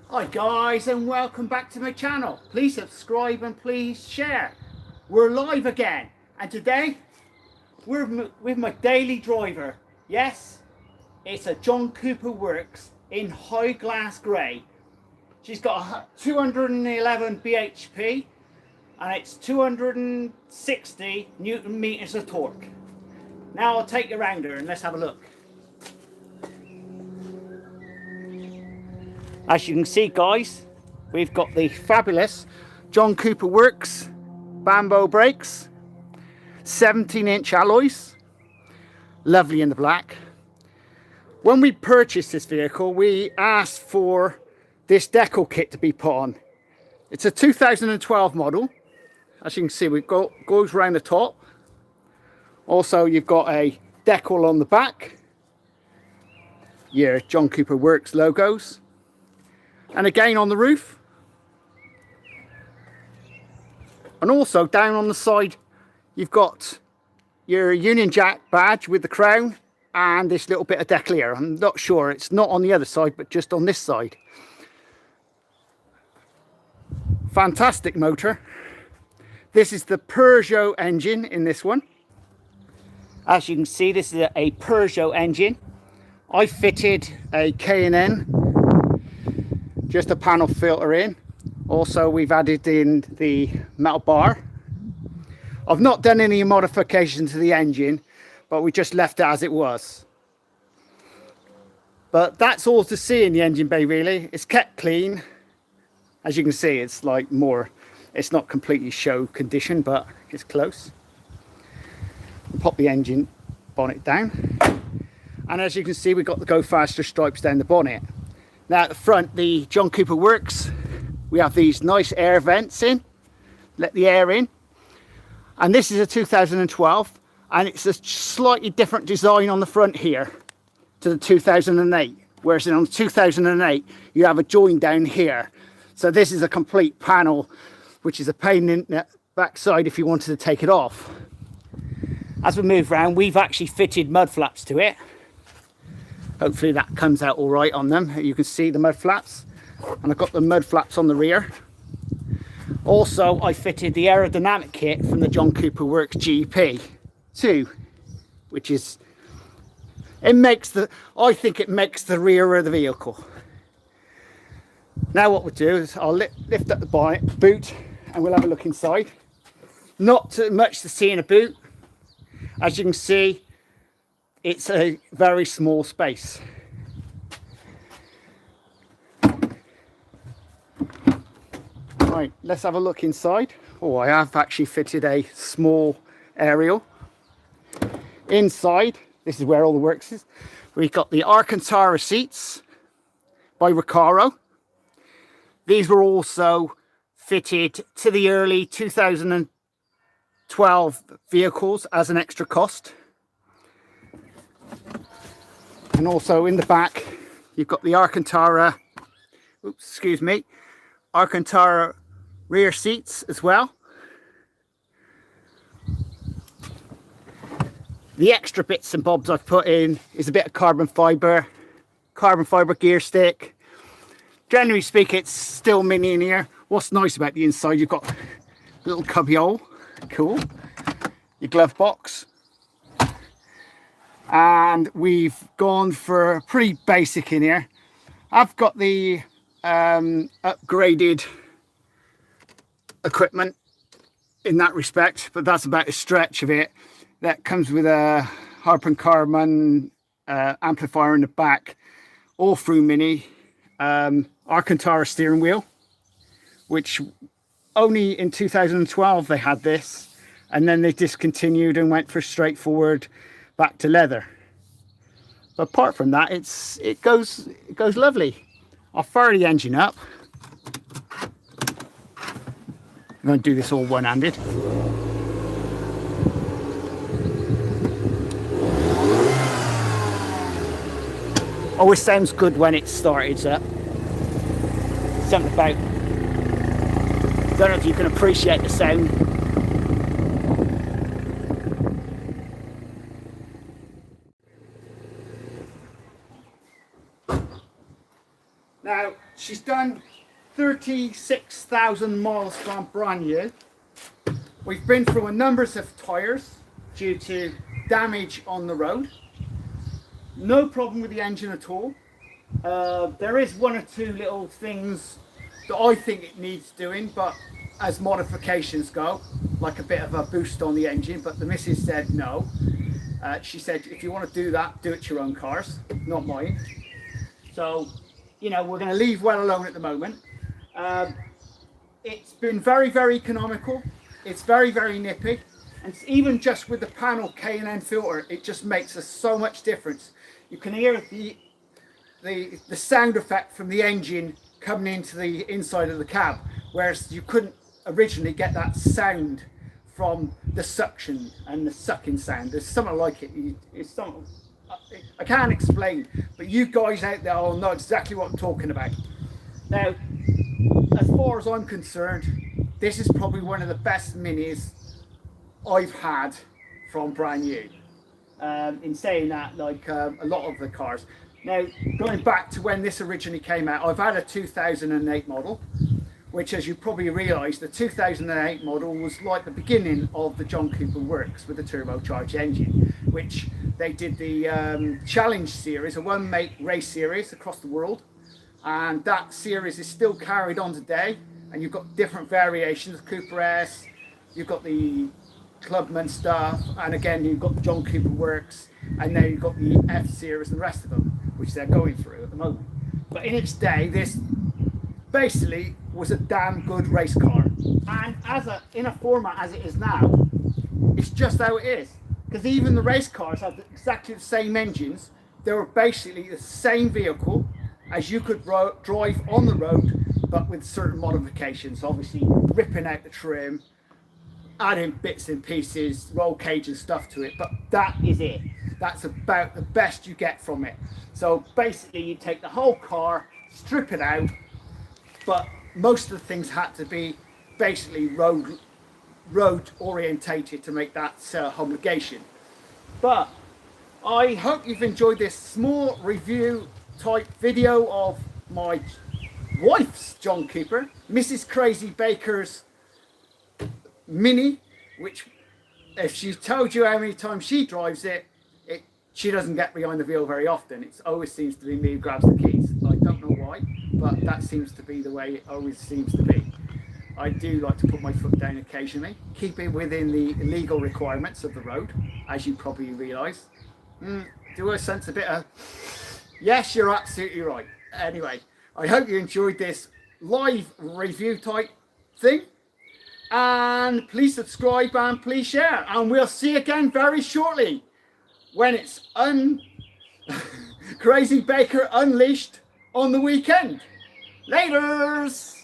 Hi guys, and welcome back to my channel. Please subscribe and please share. We're live again, and today we're with my daily driver. Yes, it's a John Cooper Works in high glass grey. She's got 211 bhp and it's 260 newton meters of torque. Now I'll take you around her and let's have a look. As you can see guys, we've got the fabulous John Cooper Works Bambo brakes, 17-inch alloys, lovely in the black. When we purchased this vehicle, we asked for this Decal Kit to be put on. It's a 2012 model. As you can see, it goes around the top. Also, you've got a decal on the back, your John Cooper Works logos. And again on the roof, and also down on the side you've got your Union Jack badge with the crown and this little bit of decal here. I'm not sure, it's not on the other side but just on this side. Fantastic motor. This is the Peugeot engine in this one. As you can see, this is a Peugeot engine. I fitted a K&N, just a panel filter in. Also we've added in the metal bar. I've not done any modification to the engine, but we just left it as it was. But that's all to see in the engine bay really. It's kept clean. As you can see, it's like more, it's not completely show condition, but it's close. We'll pop the engine bonnet down. And as you can see, we've got the Go Faster stripes down the bonnet. Now at the front, the John Cooper Works, we have these nice air vents in, let the air in. And this is a 2012, and it's a slightly different design on the front here to the 2008. Whereas on the 2008, you have a join down here. So this is a complete panel, which is a pain in the backside if you wanted to take it off. As we move around, we've actually fitted mud flaps to it. Hopefully that comes out all right on them. You can see the mud flaps, and I've got the mud flaps on the rear. Also, I fitted the aerodynamic kit from the John Cooper Works GP 2, which is, I think it makes the rear of the vehicle. Now what we'll do is I'll lift up the boot and we'll have a look inside. Not too much to see in a boot. As you can see, it's a very small space. Right, let's have a look inside. Oh, I have actually fitted a small aerial. Inside, this is where all the works is. We've got the Alcantara seats by Recaro. These were also fitted to the early 2012 vehicles as an extra cost. And also in the back, you've got the Alcantara, Alcantara rear seats as well. The extra bits and bobs I've put in is a bit of carbon fiber gear stick. Generally speaking, it's still mini in here. What's nice about the inside, you've got a little cubby hole, cool. Your glove box. And we've gone for pretty basic in here. I've got the upgraded equipment in that respect, but that's about a stretch of it. That comes with a Harman amplifier in the back, all through mini, Alcantara steering wheel, which only in 2012 they had this, and then they discontinued and went for straightforward back to leather. But apart from that, it goes lovely. I'll fire the engine up. I'm going to do this all one-handed. Always sounds good when it starts up. Something about, don't know if you can appreciate the sound. Now, she's done 36,000 miles from brand new. We've been through a number of tyres due to damage on the road. No problem with the engine at all. There is one or two little things that I think it needs doing, but as modifications go, like a bit of a boost on the engine, but the missus said no. She said, if you want to do that, do it to your own cars, not mine. So, you know, we're going to leave well alone at the moment. It's been very, very economical. It's very, very nippy. And even just with the panel K&N filter, it just makes us so much difference. You can hear the sound effect from the engine coming into the inside of the cab, whereas you couldn't originally get that sound from the suction and the sucking sound. There's something like it. It's something I can't explain, but you guys out there will know exactly what I'm talking about. Now, as far as I'm concerned, this is probably one of the best minis I've had from brand new. In saying that, like a lot of the cars. Now, going back to when this originally came out, I've had a 2008 model, which, as you probably realise, the 2008 model was like the beginning of the John Cooper works with the turbocharged engine, which they did the Challenge series, a one-make race series across the world, and that series is still carried on today. And you've got different variations, Cooper S, you've got the Clubman stuff, and again you've got the John Cooper works, and then you've got the F series and the rest of them, which they're going through at the moment. But in its day, this basically was a damn good race car, and in a format as it is now, it's just how it is. Because even the race cars have exactly the same engines. They were basically the same vehicle as you could drive on the road, but with certain modifications, obviously ripping out the trim, adding bits and pieces, roll cage and stuff to it, but that is it. That's about the best you get from it. So basically you take the whole car, strip it out, but most of the things had to be basically road orientated to make that homologation. But I hope you've enjoyed this small review type video of my wife's John Cooper, Mrs. Crazy Baker's Mini, which, if she told you how many times she drives it, she doesn't get behind the wheel very often. It always seems to be me who grabs the keys. I don't know why, but that seems to be the way it always seems to be. I do like to put my foot down occasionally, keep it within the legal requirements of the road, as you probably realise. Do I sense a bit of, yes, you're absolutely right. Anyway, I hope you enjoyed this live review type thing. And please subscribe and please share. And we'll see you again very shortly when it's Crazy Baker Unleashed on the weekend. Laters!